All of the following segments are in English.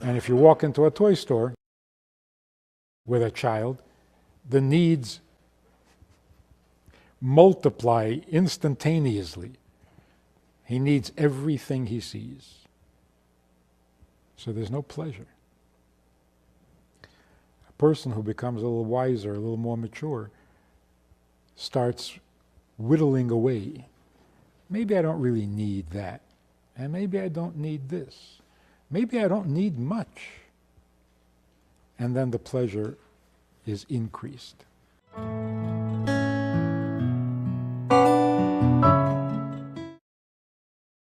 And if you walk into a toy store with a child, the needs multiply instantaneously. He needs everything he sees. So there's no pleasure. A person who becomes a little wiser, a little more mature, starts whittling away. Maybe I don't really need that. And maybe I don't need this. Maybe I don't need much. And then the pleasure is increased.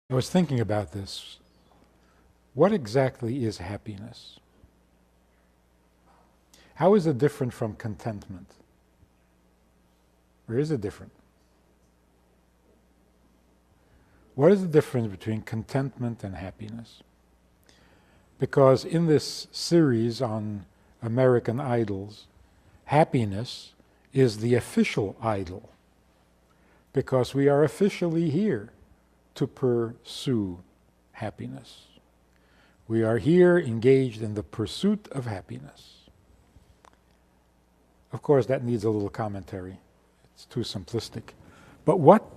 I was thinking about this. What exactly is happiness? How is it different from contentment? Or is it different? What is the difference between contentment and happiness? Because in this series on American idols, happiness is the official idol, because we are officially here to pursue happiness. We are here engaged in the pursuit of happiness. Of course, that needs a little commentary. It's too simplistic. But what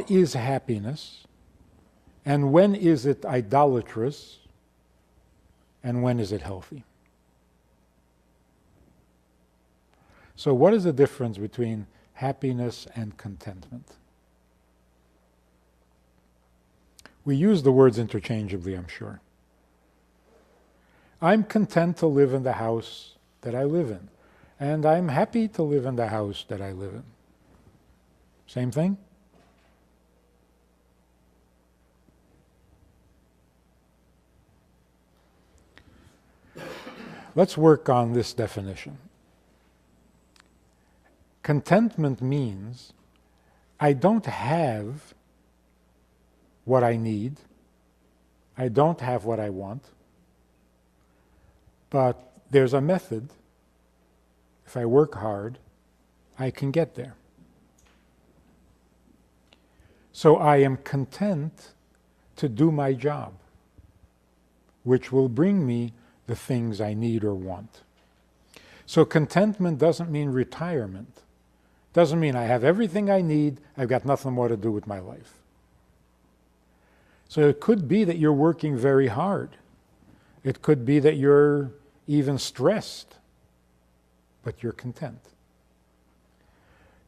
is happiness, and when is it idolatrous, and when is it healthy? So what is the difference between happiness and contentment? We use the words interchangeably, I'm sure. I'm content to live in the house that I live in, and I'm happy to live in the house that I live in. Same thing? Let's work on this definition. Contentment means I don't have what I need, I don't have what I want, but there's a method. If I work hard, I can get there. So I am content to do my job, which will bring me the things I need or want. So contentment doesn't mean retirement. Doesn't mean I have everything I need, I've got nothing more to do with my life. So it could be that you're working very hard. It could be that you're even stressed, but you're content.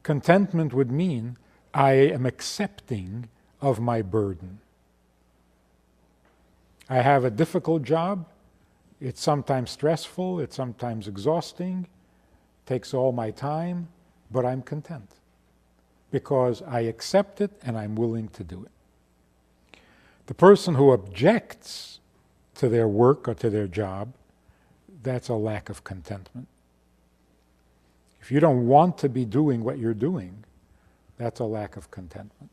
Contentment would mean I am accepting of my burden. I have a difficult job. It's sometimes stressful, it's sometimes exhausting, takes all my time, but I'm content because I accept it and I'm willing to do it. The person who objects to their work or to their job, that's a lack of contentment. If you don't want to be doing what you're doing, that's a lack of contentment.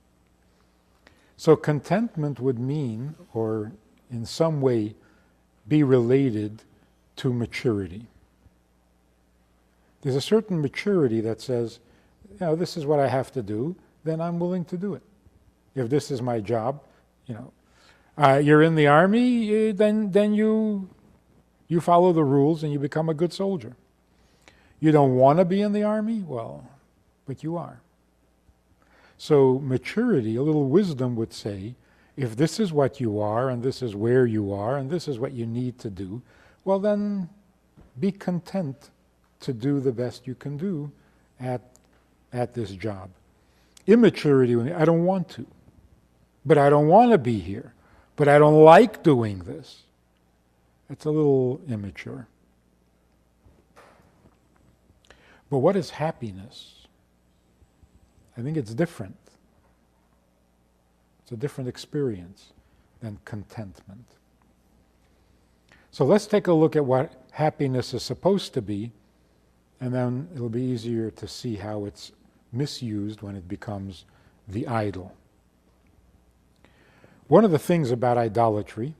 So contentment would mean, or in some way, be related to maturity. There's a certain maturity that says, this is what I have to do, then I'm willing to do it. If this is my job, you're in the army, then you follow the rules and you become a good soldier. You don't want to be in the army? Well, but you are. So maturity, a little wisdom would say, if this is what you are, and this is where you are, and this is what you need to do, well then be content to do the best you can do at this job. Immaturity, I don't want to, but I don't want to be here, but I don't like doing this. It's a little immature. But what is happiness? I think it's different. It's a different experience than contentment. So let's take a look at what happiness is supposed to be, and then it'll be easier to see how it's misused when it becomes the idol. One of the things about idolatry,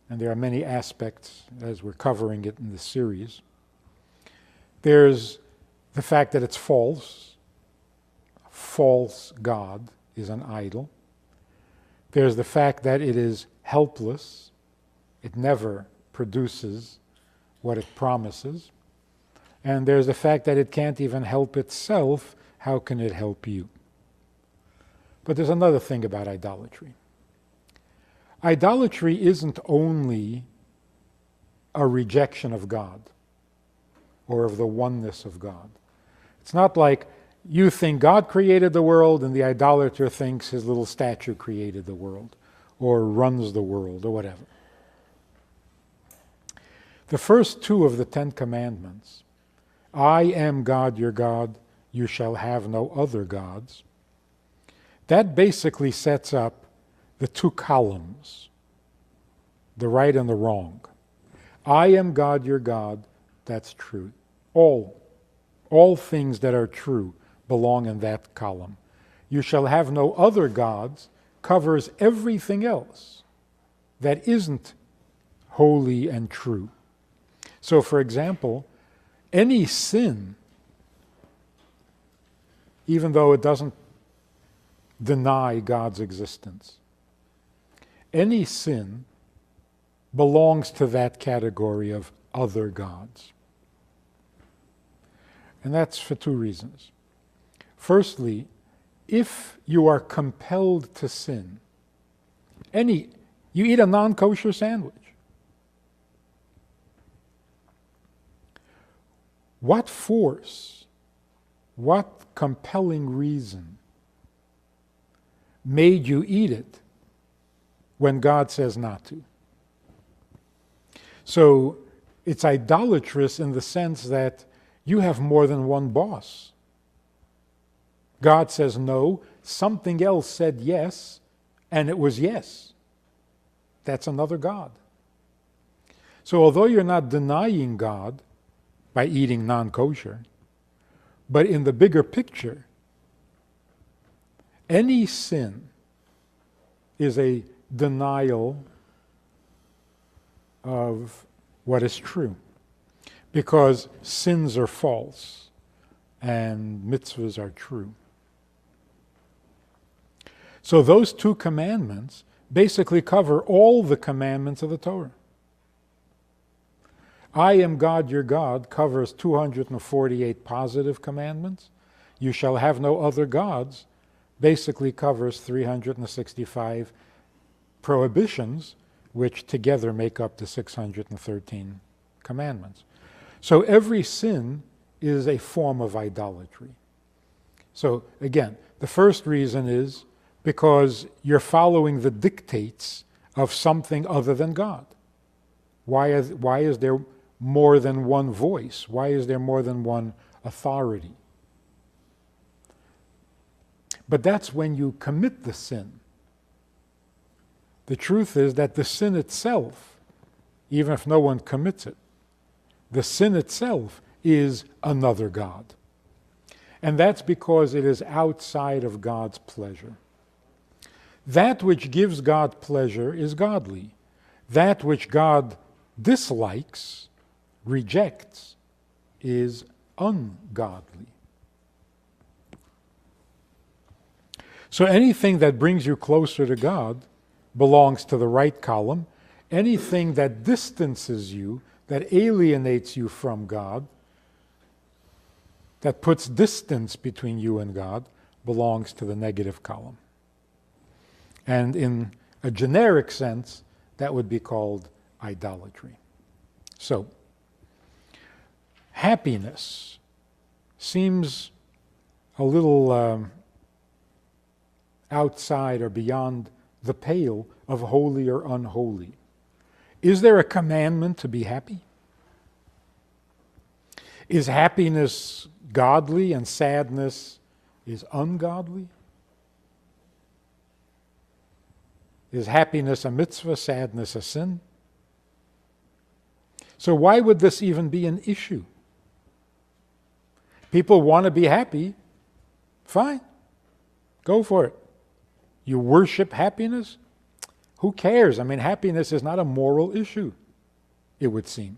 and there are many aspects as we're covering it in this series, there's the fact that it's false. A false god is an idol. There's the fact that it is helpless. It never produces what it promises. And there's the fact that it can't even help itself. How can it help you? But there's another thing about idolatry. Idolatry isn't only a rejection of God or of the oneness of God. It's not like you think God created the world and the idolater thinks his little statue created the world or runs the world or whatever. The first two of the 10 Commandments, I am God your God, you shall have no other gods, that basically sets up the two columns, the right and the wrong. I am God your God, that's true. All things that are true belong in that column. You shall have no other gods covers everything else that isn't holy and true. So, for example, any sin, even though it doesn't deny God's existence, any sin belongs to that category of other gods. And that's for two reasons. Firstly, if you are compelled to sin, you eat a non-kosher sandwich, what force, what compelling reason made you eat it when God says not to? So it's idolatrous in the sense that you have more than one boss. God says no, something else said yes, and it was yes. That's another God. So although you're not denying God by eating non-kosher, but in the bigger picture, any sin is a denial of what is true, because sins are false and mitzvahs are true. So those two commandments basically cover all the commandments of the Torah. I am God your God covers 248 positive commandments. You shall have no other gods basically covers 365 prohibitions, which together make up the 613 commandments. So every sin is a form of idolatry. So again, the first reason is because you're following the dictates of something other than God. Why is there more than one voice? Why is there more than one authority? But that's when you commit the sin. The truth is that the sin itself, even if no one commits it, the sin itself is another God. And that's because it is outside of God's pleasure. That which gives God pleasure is godly. That which God dislikes, rejects, is ungodly. So anything that brings you closer to God belongs to the right column. Anything that distances you, that alienates you from God, that puts distance between you and God, belongs to the negative column. And in a generic sense, that would be called idolatry. So, happiness seems a little outside or beyond the pale of holy or unholy. Is there a commandment to be happy? Is happiness godly and sadness is ungodly? Is happiness a mitzvah, sadness a sin? So why would this even be an issue? People want to be happy, fine, go for it. You worship happiness? Who cares? I mean, happiness is not a moral issue, it would seem.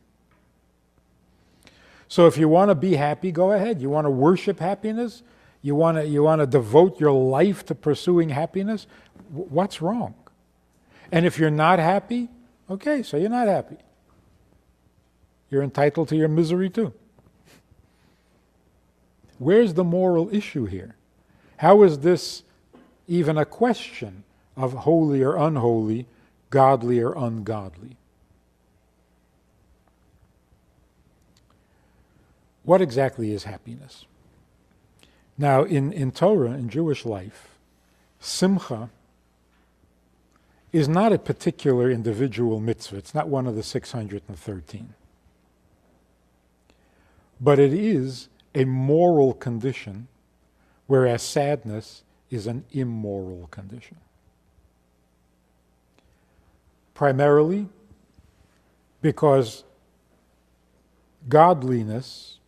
So if you want to be happy, go ahead. You want to worship happiness? You want to devote your life to pursuing happiness? What's wrong? And if you're not happy, Okay, so you're not happy. You're entitled to your misery too. Where's the moral issue here? How is this even a question of holy or unholy, godly or ungodly? What exactly is happiness? Now, in Torah, in Jewish life, simcha is not a particular individual mitzvah. It's not one of the 613. But it is a moral condition, whereas sadness is an immoral condition. Primarily because godliness,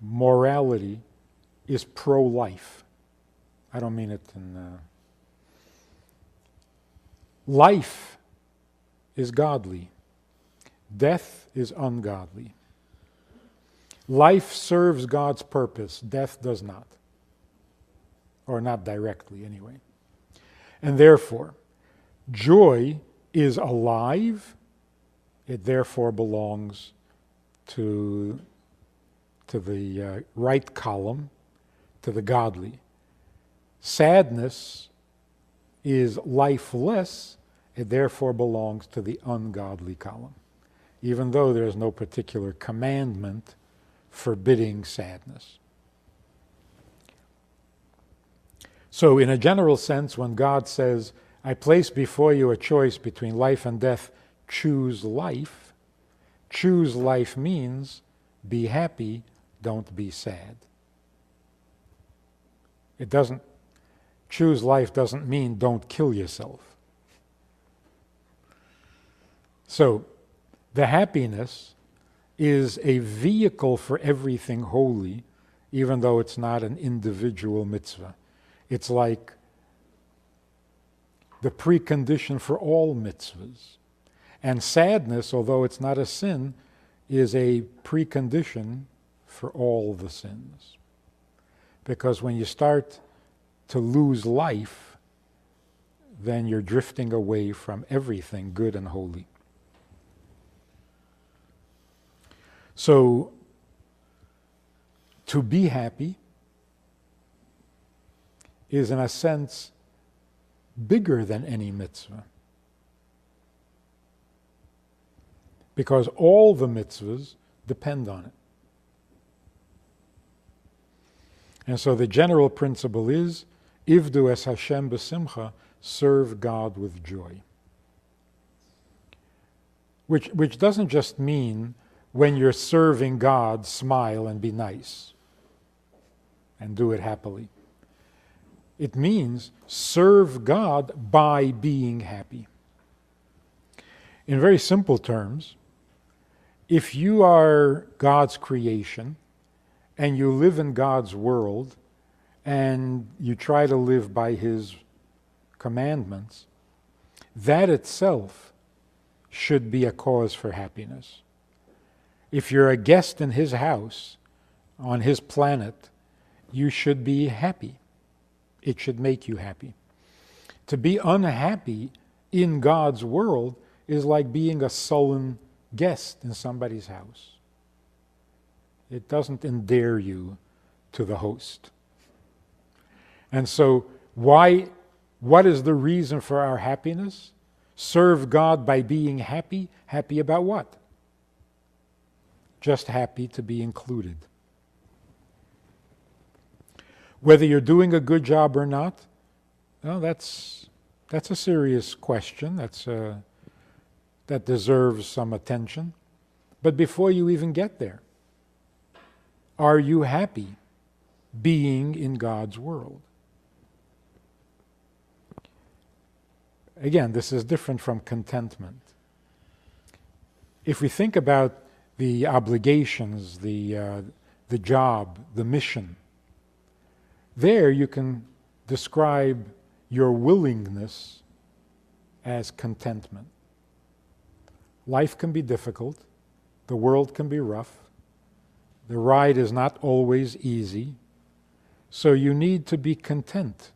morality, is pro-life. I don't mean it in... Life is godly. Death is ungodly. Life serves God's purpose. Death does not. Or not directly, anyway. And therefore, joy is alive. It therefore belongs to the right column, to the godly. Sadness is lifeless. It therefore belongs to the ungodly column, even though there is no particular commandment forbidding sadness. So in a general sense, when God says, I place before you a choice between life and death, choose life means be happy, don't be sad. It doesn't, choose life doesn't mean don't kill yourself. So the happiness is a vehicle for everything holy, even though it's not an individual mitzvah. It's like the precondition for all mitzvahs. And sadness, although it's not a sin, is a precondition for all the sins. Because when you start to lose life, then you're drifting away from everything good and holy. So, to be happy is, in a sense, bigger than any mitzvah. Because all the mitzvahs depend on it. And so the general principle is, Ivdu es Hashem b'simcha, serve God with joy. Which doesn't just mean when you're serving God, smile and be nice and do it happily. It means serve God by being happy. In very simple terms, if you are God's creation and you live in God's world and you try to live by His commandments, that itself should be a cause for happiness. If you're a guest in His house, on His planet, you should be happy. It should make you happy. To be unhappy in God's world is like being a sullen guest in somebody's house. It doesn't endear you to the host. And so, what is the reason for our happiness? Serve God by being happy. Happy about what? Just happy to be included. Whether you're doing a good job or not, well, that's a serious question. That deserves some attention. But before you even get there, are you happy being in God's world? Again, this is different from contentment. If we think about the obligations, the job, the mission, there you can describe your willingness as contentment. Life can be difficult. The world can be rough. The ride is not always easy. So you need to be content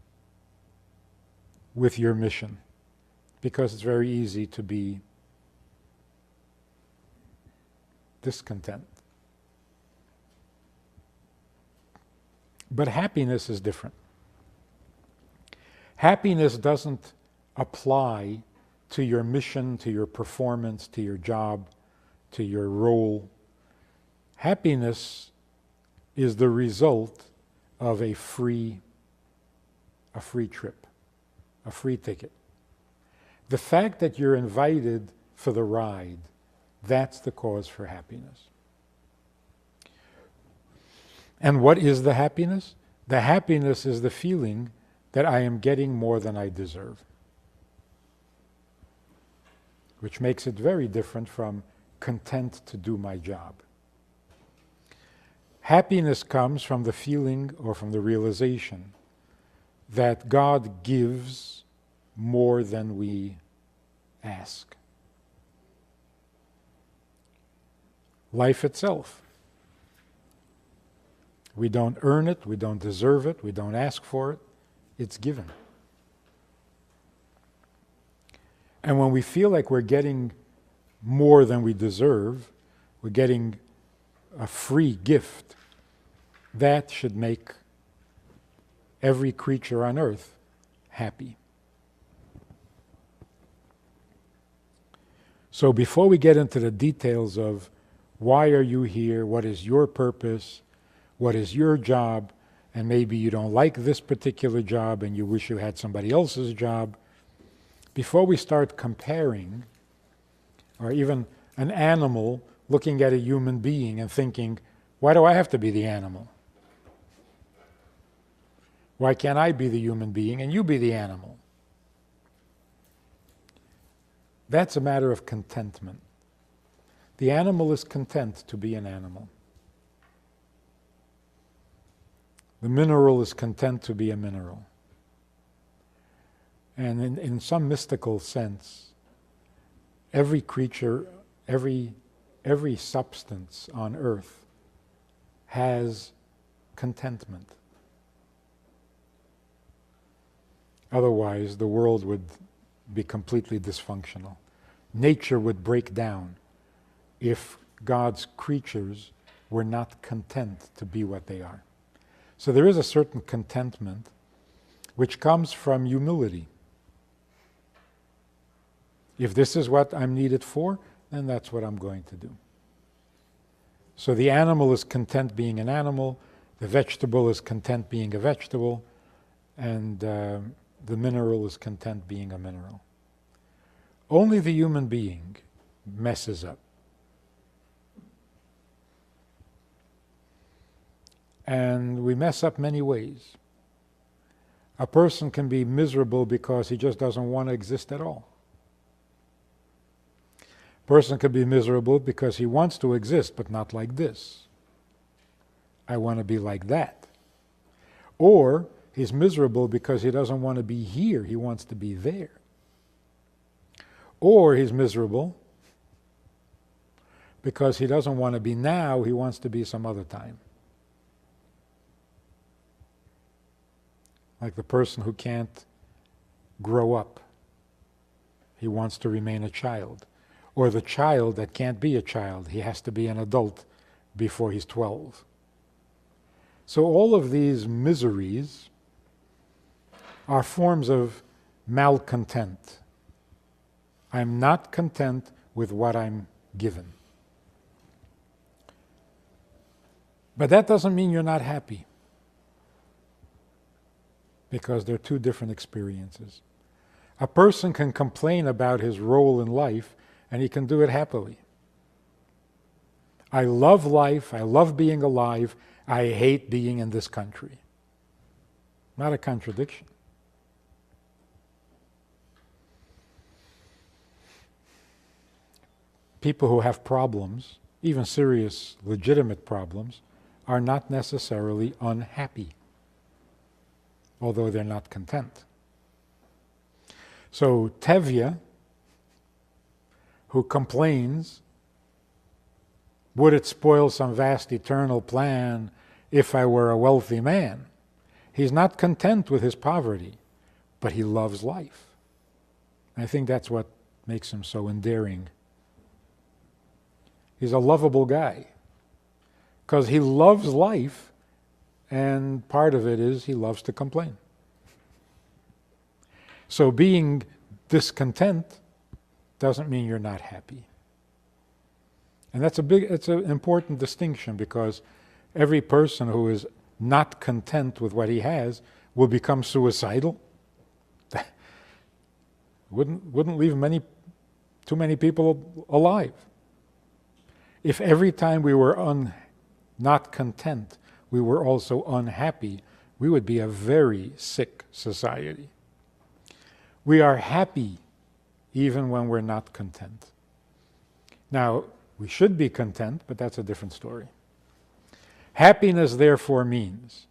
with your mission, because it's very easy to be discontent. But happiness is different. Happiness doesn't apply to your mission, to your performance, to your job, to your role. Happiness is the result of a free trip, a free ticket. The fact that you're invited for the ride, that's the cause for happiness. And what is the happiness? The happiness is the feeling that I am getting more than I deserve, which makes it very different from content to do my job. Happiness comes from the feeling or from the realization that God gives more than we ask. Life itself. We don't earn it, we don't deserve it, we don't ask for it, it's given. And when we feel like we're getting more than we deserve, we're getting a free gift, that should make every creature on earth happy. So before we get into the details of why are you here, what is your purpose, what is your job, and maybe you don't like this particular job and you wish you had somebody else's job, before we start comparing, or even an animal looking at a human being and thinking, why do I have to be the animal? Why can't I be the human being and you be the animal? That's a matter of contentment. The animal is content to be an animal. The mineral is content to be a mineral. And in some mystical sense, every creature, every substance on earth has contentment. Otherwise, the world would be completely dysfunctional. Nature would break down if God's creatures were not content to be what they are. So there is a certain contentment which comes from humility. If this is what I'm needed for, then that's what I'm going to do. So the animal is content being an animal, the vegetable is content being a vegetable, and the mineral is content being a mineral. Only the human being messes up. And we mess up many ways. A person can be miserable because he just doesn't want to exist at all. A person can be miserable because he wants to exist, but not like this. I want to be like that. Or he's miserable because he doesn't want to be here, he wants to be there. Or he's miserable because he doesn't want to be now, he wants to be some other time. Like the person who can't grow up. He wants to remain a child. Or the child that can't be a child. He has to be an adult before he's 12. So all of these miseries are forms of malcontent. I'm not content with what I'm given. But that doesn't mean you're not happy, because they're two different experiences. A person can complain about his role in life, and he can do it happily. I love life, I love being alive, I hate being in this country. Not a contradiction. People who have problems, even serious, legitimate problems, are not necessarily unhappy, although they're not content. So Tevye, who complains, would it spoil some vast eternal plan if I were a wealthy man? He's not content with his poverty, but he loves life. I think that's what makes him so endearing. He's a lovable guy because he loves life, and part of it is he loves to complain. So being discontent doesn't mean you're not happy. And it's an important distinction, because every person who is not content with what he has will become suicidal. Wouldn't leave too many people alive. If every time we were not content, we were also unhappy, we would be a very sick society. We are happy even when we're not content. Now, we should be content, but that's a different story. Happiness, therefore, means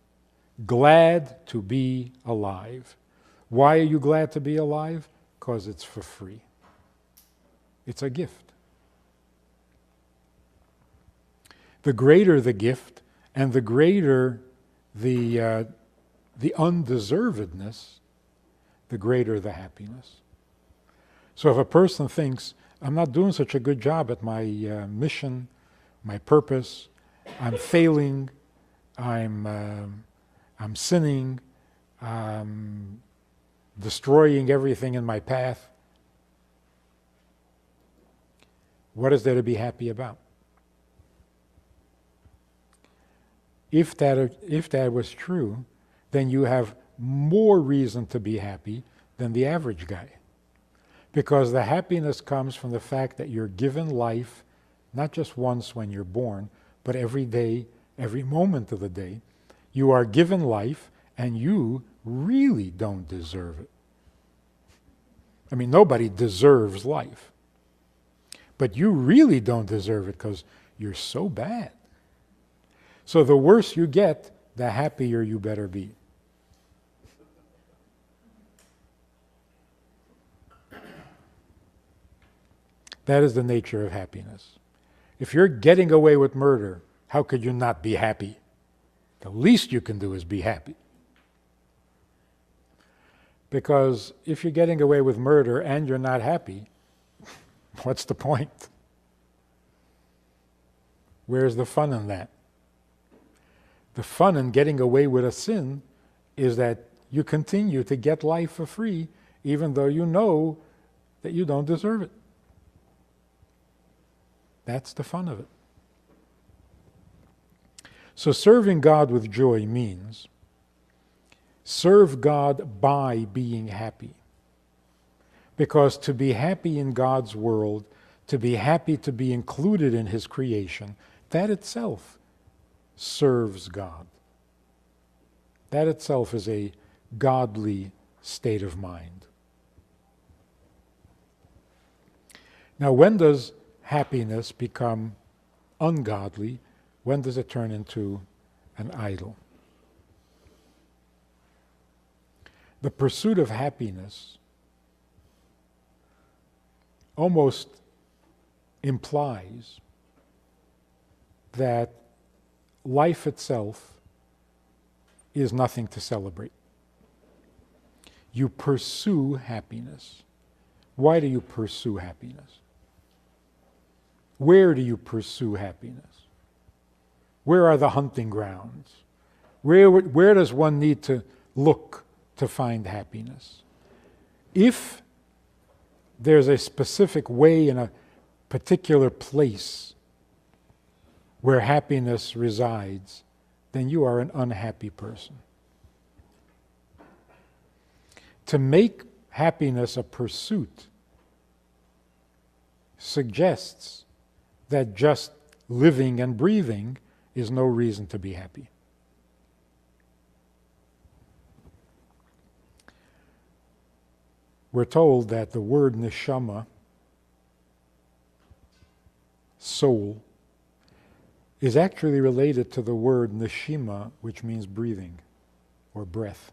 glad to be alive. Why are you glad to be alive? Because it's for free. It's a gift. The greater the gift, and the greater the undeservedness, the greater the happiness. So if a person thinks, I'm not doing such a good job at my mission, my purpose, I'm failing, I'm sinning, I'm destroying everything in my path, what is there to be happy about? If that was true, then you have more reason to be happy than the average guy. Because the happiness comes from the fact that you're given life, not just once when you're born, but every day, every moment of the day. You are given life, and you really don't deserve it. I mean, nobody deserves life. But you really don't deserve it because you're so bad. So the worse you get, the happier you better be. That is the nature of happiness. If you're getting away with murder, how could you not be happy? The least you can do is be happy. Because if you're getting away with murder and you're not happy, what's the point? Where's the fun in that? The fun in getting away with a sin is that you continue to get life for free, even though you know that you don't deserve it. That's the fun of it. So serving God with joy means serve God by being happy. Because to be happy in God's world, to be happy to be included in His creation, that itself serves God. That itself is a godly state of mind. Now, when does happiness become ungodly? When does it turn into an idol? The pursuit of happiness almost implies that life itself is nothing to celebrate. You pursue happiness. Why do you pursue happiness? Where do you pursue happiness? Where are the hunting grounds? Where does one need to look to find happiness? If there's a specific way in a particular place where happiness resides, then you are an unhappy person. To make happiness a pursuit suggests that just living and breathing is no reason to be happy. We're told that the word neshama, soul, is actually related to the word neshima, which means breathing or breath.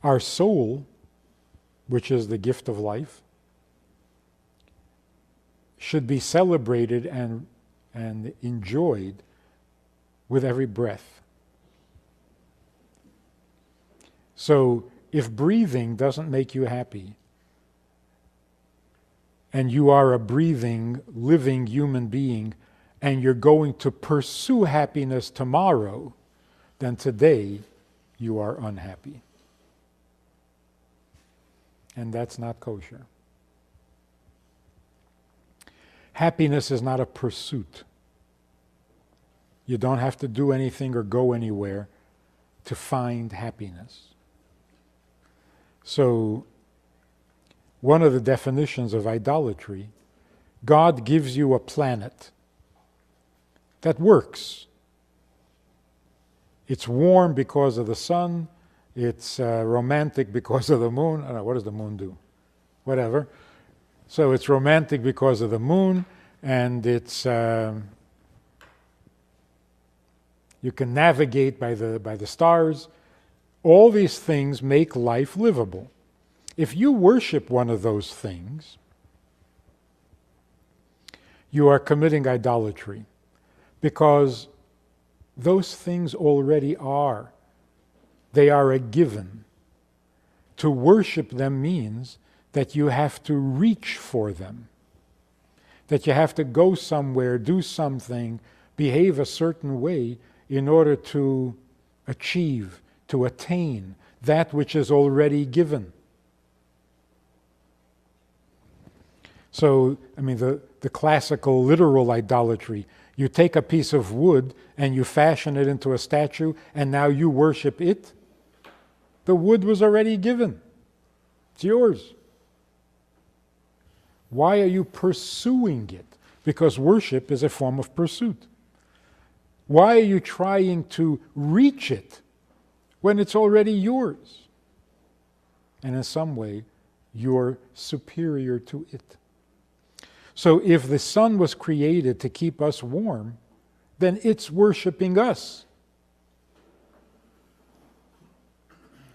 Our soul, which is the gift of life, should be celebrated and enjoyed with every breath. So if breathing doesn't make you happy, and you are a breathing, living human being, and you're going to pursue happiness tomorrow, then today you are unhappy. And that's not kosher. Happiness is not a pursuit. You don't have to do anything or go anywhere to find happiness. So, one of the definitions of idolatry, God gives you a planet that works. It's warm because of the sun, it's romantic because of the moon. I don't know, what does the moon do? Whatever. So it's romantic because of the moon, and it's you can navigate by the stars. All these things make life livable. If you worship one of those things, you are committing idolatry, because those things already are. They are a given. To worship them means that you have to reach for them, that you have to go somewhere, do something, behave a certain way in order to achieve, to attain that which is already given. So, the classical literal idolatry, you take a piece of wood and you fashion it into a statue, and now you worship it. The wood was already given. It's yours. Why are you pursuing it? Because worship is a form of pursuit. Why are you trying to reach it when it's already yours? And in some way, you're superior to it. So if the sun was created to keep us warm, then it's worshiping us.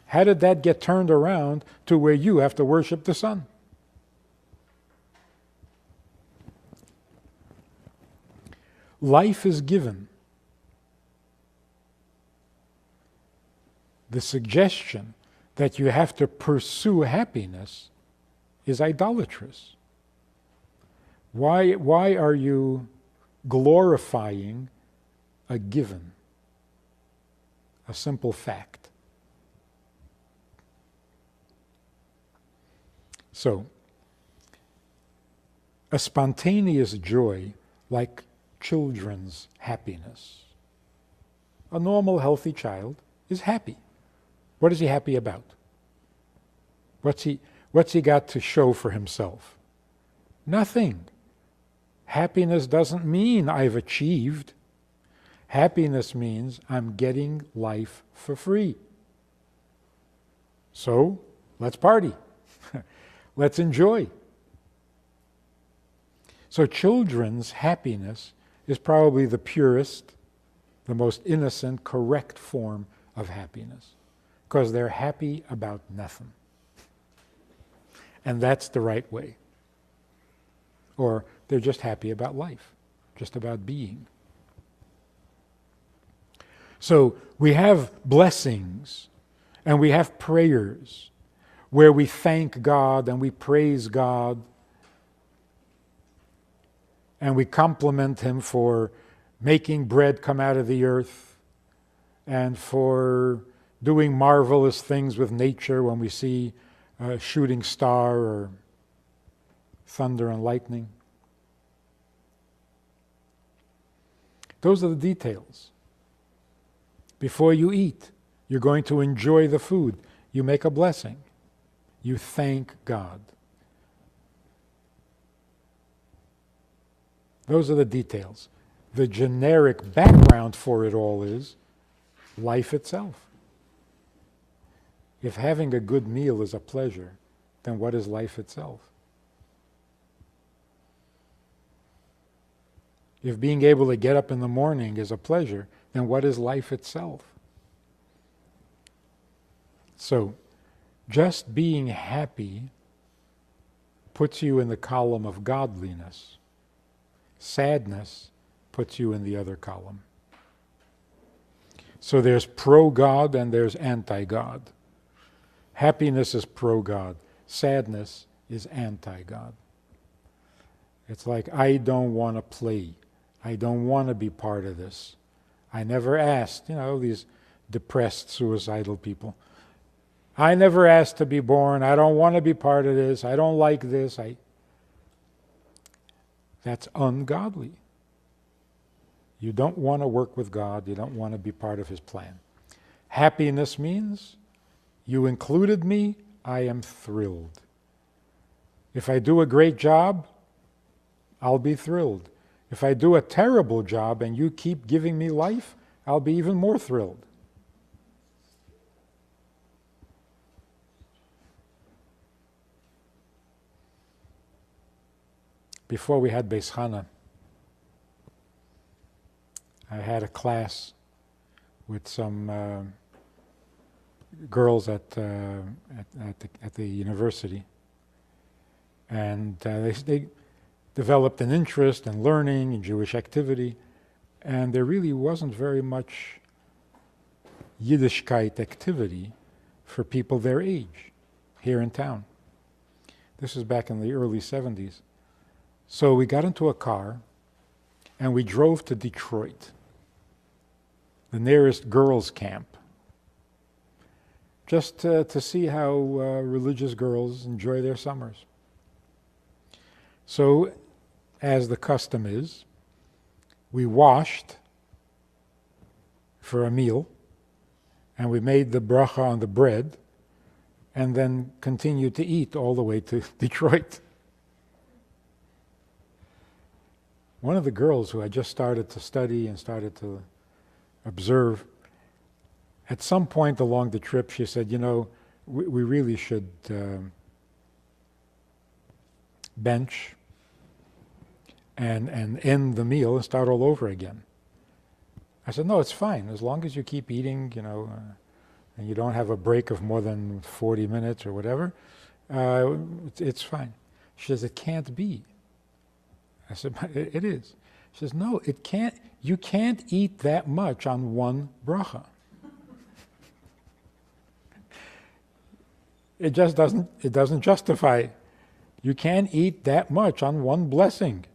How did that get turned around to where you have to worship the sun? Life is given. The suggestion that you have to pursue happiness is idolatrous. Why are you glorifying a given, a simple fact? So, a spontaneous joy like children's happiness. A normal, healthy child is happy. What is he happy about? What's he got to show for himself? Nothing. Happiness doesn't mean I've achieved. Happiness means I'm getting life for free. So, let's party. Let's enjoy. So children's happiness is probably the purest, the most innocent, correct form of happiness, because they're happy about nothing. And that's the right way. Or they're just happy about life, just about being. So we have blessings and we have prayers where we thank God and we praise God and we compliment Him for making bread come out of the earth and for doing marvelous things with nature when we see a shooting star or thunder and lightning. Those are the details. Before you eat, you're going to enjoy the food. You make a blessing. You thank God. Those are the details. The generic background for it all is life itself. If having a good meal is a pleasure, then what is life itself? If being able to get up in the morning is a pleasure, then what is life itself? So, just being happy puts you in the column of godliness. Sadness puts you in the other column. So there's pro-God and there's anti-God. Happiness is pro-God. Sadness is anti-God. It's like, I don't want to play. I don't want to be part of this. I never asked, these depressed, suicidal people. I never asked to be born. I don't want to be part of this. I don't like this. That's ungodly. You don't want to work with God. You don't want to be part of His plan. Happiness means, you included me, I am thrilled. If I do a great job, I'll be thrilled. If I do a terrible job and you keep giving me life, I'll be even more thrilled. Before we had Beis Chana, I had a class with some girls at the university, and they developed an interest in learning and Jewish activity, and there really wasn't very much Yiddishkeit activity for people their age here in town. This was back in the early 70s. So we got into a car and we drove to Detroit, the nearest girls' camp, just to see how religious girls enjoy their summers. So, as the custom is, we washed for a meal, and we made the bracha on the bread, and then continued to eat all the way to Detroit. One of the girls who had just started to study and started to observe, at some point along the trip she said, we really should bench and end the meal and start all over again. I said, no, it's fine. As long as you keep eating, and you don't have a break of more than 40 minutes or whatever, it's fine. She says, it can't be. I said, but it is. She says, no, it can't. You can't eat that much on one bracha. It just doesn't justify. You can't eat that much on one blessing.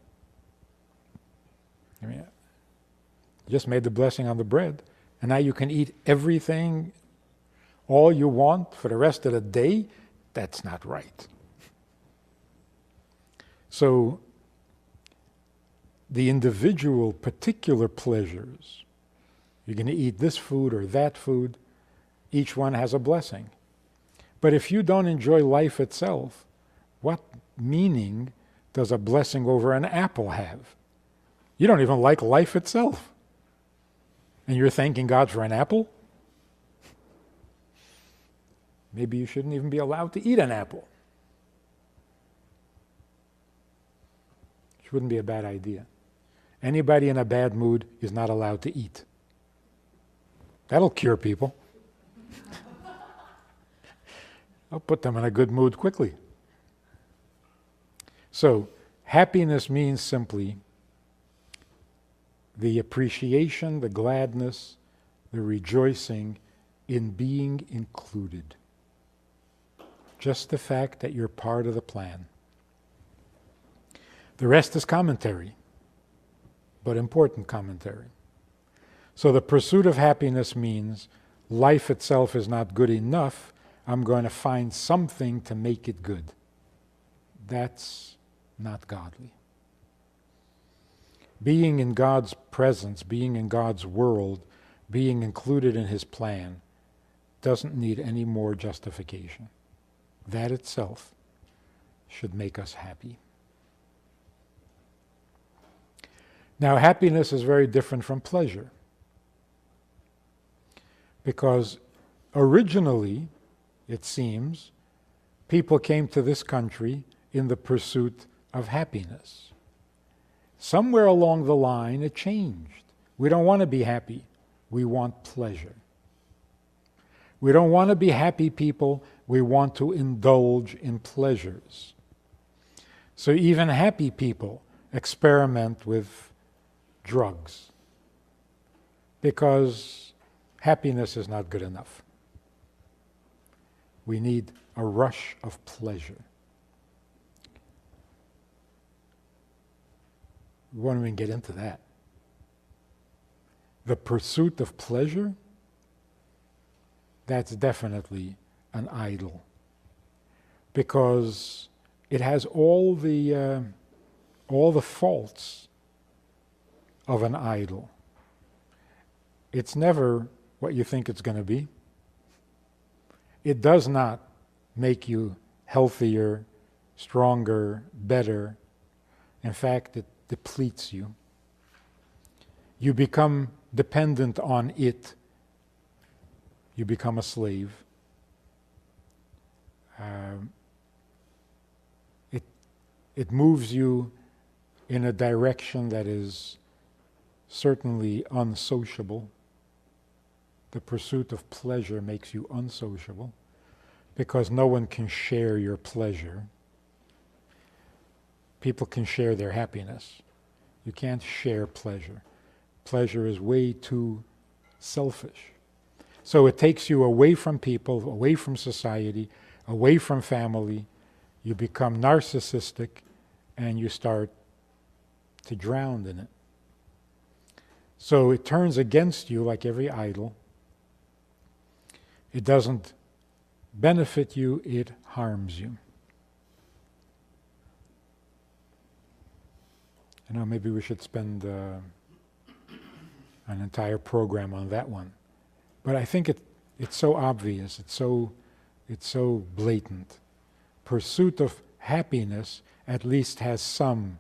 I mean, you just made the blessing on the bread, and now you can eat everything, all you want for the rest of the day. That's not right. So, the individual particular pleasures, you're going to eat this food or that food, each one has a blessing. But if you don't enjoy life itself, what meaning does a blessing over an apple have? You don't even like life itself. And you're thanking God for an apple? Maybe you shouldn't even be allowed to eat an apple. Which wouldn't be a bad idea. Anybody in a bad mood is not allowed to eat. That'll cure people. I'll put them in a good mood quickly. So, happiness means simply the appreciation, the gladness, the rejoicing in being included. Just the fact that you're part of the plan. The rest is commentary, but important commentary. So the pursuit of happiness means life itself is not good enough. I'm going to find something to make it good. That's not godly. Being in God's presence, being in God's world, being included in His plan doesn't need any more justification. That itself should make us happy. Now, happiness is very different from pleasure, because originally, it seems, people came to this country in the pursuit of happiness. Somewhere along the line, it changed. We don't want to be happy. We want pleasure. We don't want to be happy people. We want to indulge in pleasures. So even happy people experiment with drugs, because happiness is not good enough. We need a rush of pleasure. We won't even get into that. The pursuit of pleasure, that's definitely an idol, because it has all the faults of an idol. It's never what you think it's going to be. It does not make you healthier, stronger, better. In fact, it depletes you. You become dependent on it. You become a slave. It moves you in a direction that is certainly unsociable. The pursuit of pleasure makes you unsociable because no one can share your pleasure. People can share their happiness. You can't share pleasure. Pleasure is way too selfish. So it takes you away from people, away from society, away from family. You become narcissistic and you start to drown in it. So it turns against you like every idol. It doesn't benefit you, it harms you. You know, maybe we should spend an entire program on that one. But I think it's so obvious, it's so blatant. Pursuit of happiness at least has some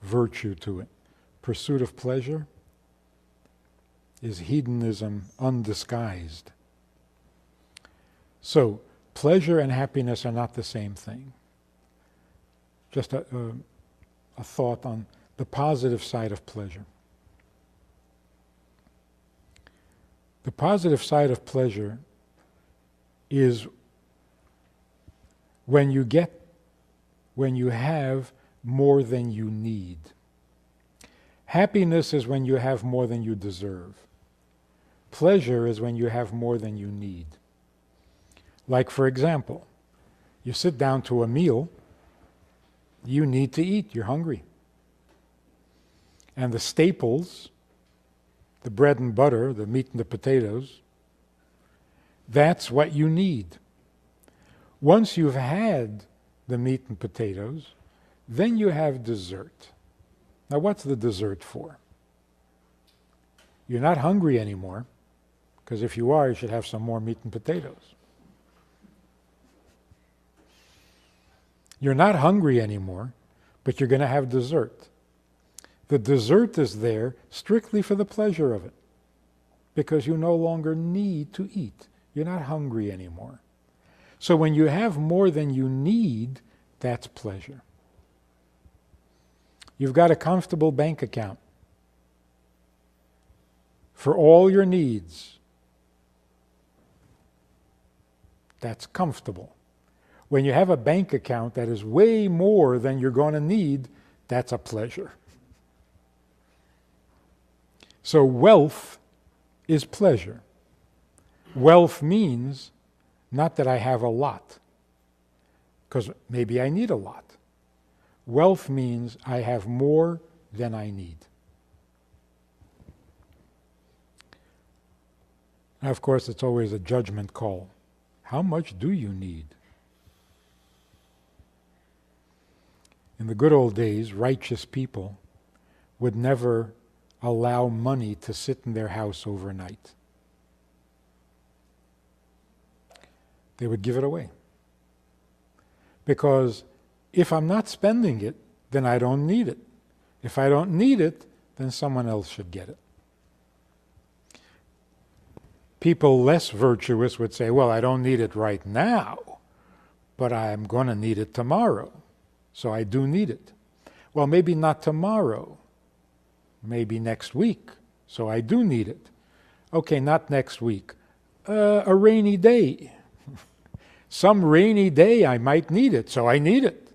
virtue to it. Pursuit of pleasure is hedonism undisguised. So, pleasure and happiness are not the same thing. Just a thought on the positive side of pleasure. The positive side of pleasure is when you have more than you need. Happiness is when you have more than you deserve. Pleasure is when you have more than you need. Like, for example, you sit down to a meal, you need to eat, you're hungry. And the staples, the bread and butter, the meat and the potatoes, that's what you need. Once you've had the meat and potatoes, then you have dessert. Now, what's the dessert for? You're not hungry anymore, because if you are, you should have some more meat and potatoes. You're not hungry anymore, but you're going to have dessert. The dessert is there strictly for the pleasure of it, because you no longer need to eat. You're not hungry anymore. So when you have more than you need, that's pleasure. You've got a comfortable bank account for all your needs. That's comfortable. When you have a bank account that is way more than you're going to need, that's a pleasure. So wealth is pleasure. Wealth means not that I have a lot, because maybe I need a lot. Wealth means I have more than I need. Now, of course, it's always a judgment call. How much do you need? In the good old days, righteous people would never allow money to sit in their house overnight. They would give it away. Because if I'm not spending it, then I don't need it. If I don't need it, then someone else should get it. People less virtuous would say, well, I don't need it right now, but I'm going to need it tomorrow. So I do need it. Well, maybe not tomorrow, maybe next week. So I do need it. Okay, not next week. A rainy day. Some rainy day I might need it, so I need it.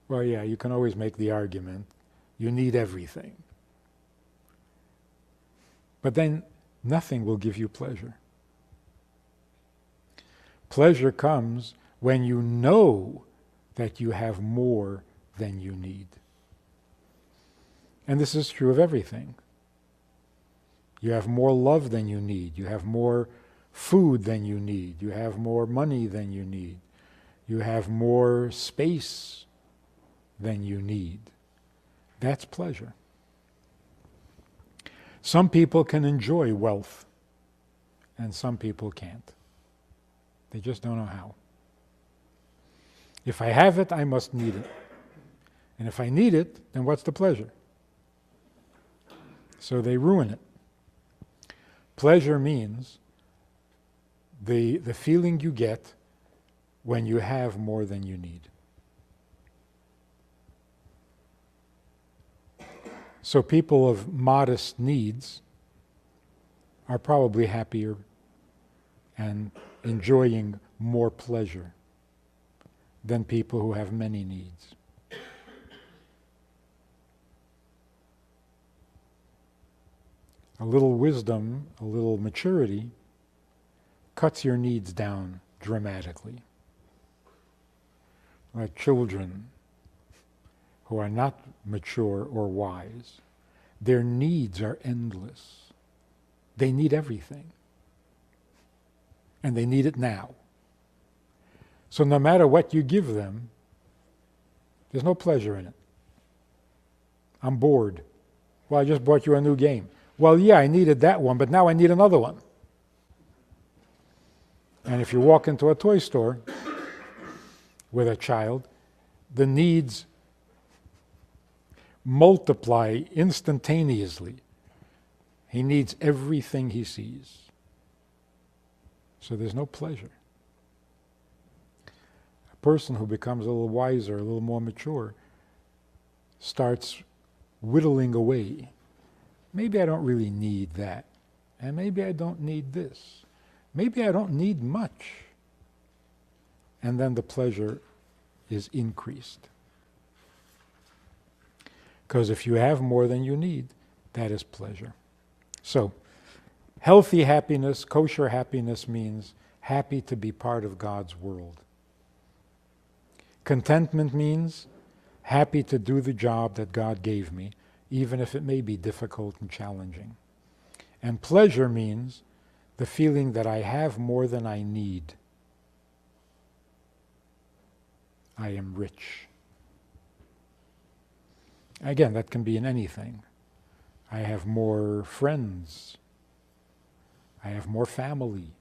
Well, yeah, you can always make the argument, you need everything. But then nothing will give you pleasure. Pleasure comes when you know that you have more than you need. And this is true of everything. You have more love than you need. You have more food than you need. You have more money than you need. You have more space than you need. That's pleasure. Some people can enjoy wealth, and some people can't. They just don't know how. If I have it, I must need it. And if I need it, then what's the pleasure? So they ruin it. Pleasure means the feeling you get when you have more than you need. So people of modest needs are probably happier and enjoying more pleasure than people who have many needs. A little wisdom, a little maturity cuts your needs down dramatically. Like children who are not mature or wise, their needs are endless. They need everything. And they need it now. So no matter what you give them, there's no pleasure in it. I'm bored. Well, I just bought you a new game. Well, yeah, I needed that one, but now I need another one. And if you walk into a toy store with a child, the needs multiply instantaneously. He needs everything he sees. So there's no pleasure. A person who becomes a little wiser, a little more mature, starts whittling away. Maybe I don't really need that. And maybe I don't need this. Maybe I don't need much. And then the pleasure is increased. Because if you have more than you need, that is pleasure. So, healthy happiness, kosher happiness means happy to be part of God's world. Contentment means happy to do the job that God gave me, even if it may be difficult and challenging. And pleasure means the feeling that I have more than I need. I am rich. Again, that can be in anything. I have more friends. I have more family.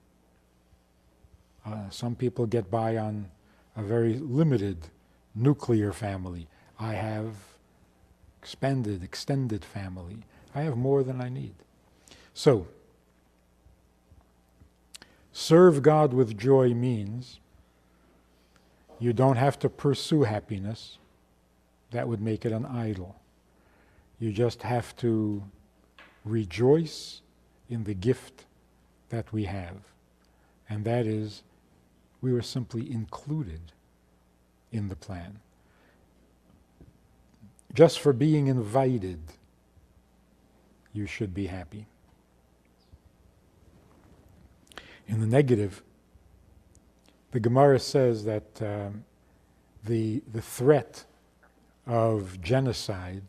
Some people get by on a very limited nuclear family. I have extended family. I have more than I need. So, serve God with joy means you don't have to pursue happiness. That would make it an idol. You just have to rejoice in the gift that we have. And that is, we were simply included in the plan. Just for being invited, you should be happy. In the negative, the Gemara says that the threat of genocide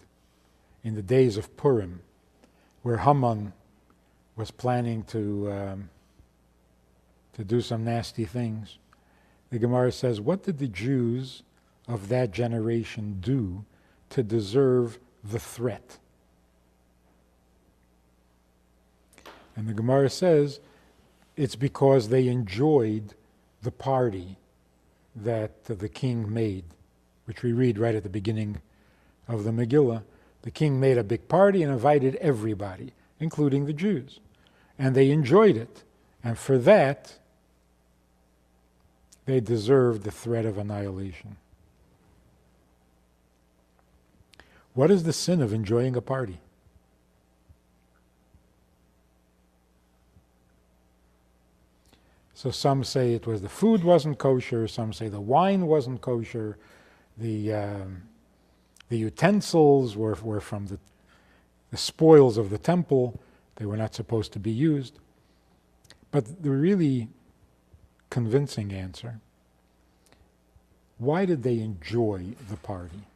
in the days of Purim, where Haman was planning to do some nasty things, the Gemara says, what did the Jews of that generation do to deserve the threat? And the Gemara says, it's because they enjoyed the party that the king made, which we read right at the beginning of the Megillah. The king made a big party and invited everybody, including the Jews. And they enjoyed it. And for that, they deserved the threat of annihilation. What is the sin of enjoying a party? So some say it was the food wasn't kosher, some say the wine wasn't kosher, the utensils were from the spoils of the temple, they were not supposed to be used. But the really convincing answer. Why did they enjoy the party?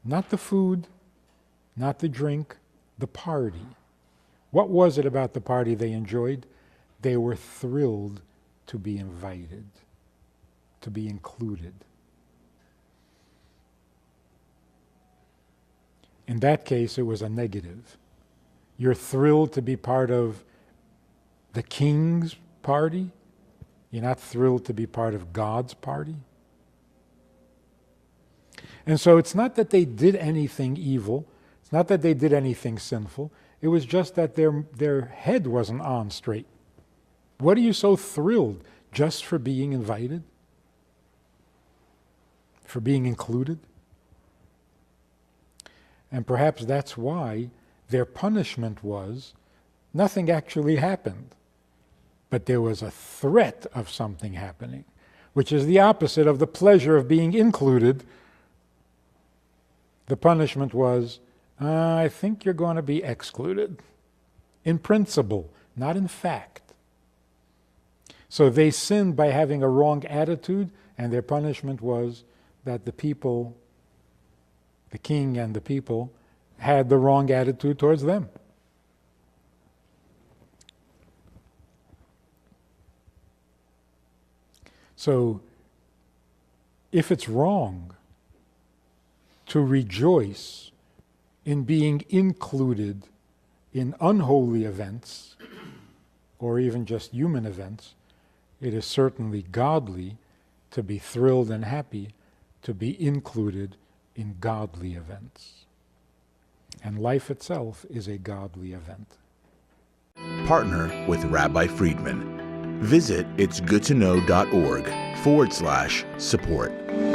Not the food, not the drink, the party. What was it about the party they enjoyed? They were thrilled to be invited, to be included. In that case, it was a negative. You're thrilled to be part of the king's party. You're not thrilled to be part of God's party. And so it's not that they did anything evil. It's not that they did anything sinful. It was just that their head wasn't on straight. What are you so thrilled just for being invited? For being included? And perhaps that's why their punishment was nothing actually happened, but there was a threat of something happening, which is the opposite of the pleasure of being included. The punishment was, I think you're going to be excluded. In principle, not in fact. So they sinned by having a wrong attitude, and their punishment was that the people, the king and the people, had the wrong attitude towards them. So, if it's wrong to rejoice in being included in unholy events, or even just human events, it is certainly godly to be thrilled and happy to be included in godly events. And life itself is a godly event. Partner with Rabbi Friedman. Visit itsgoodtoknow.org/support.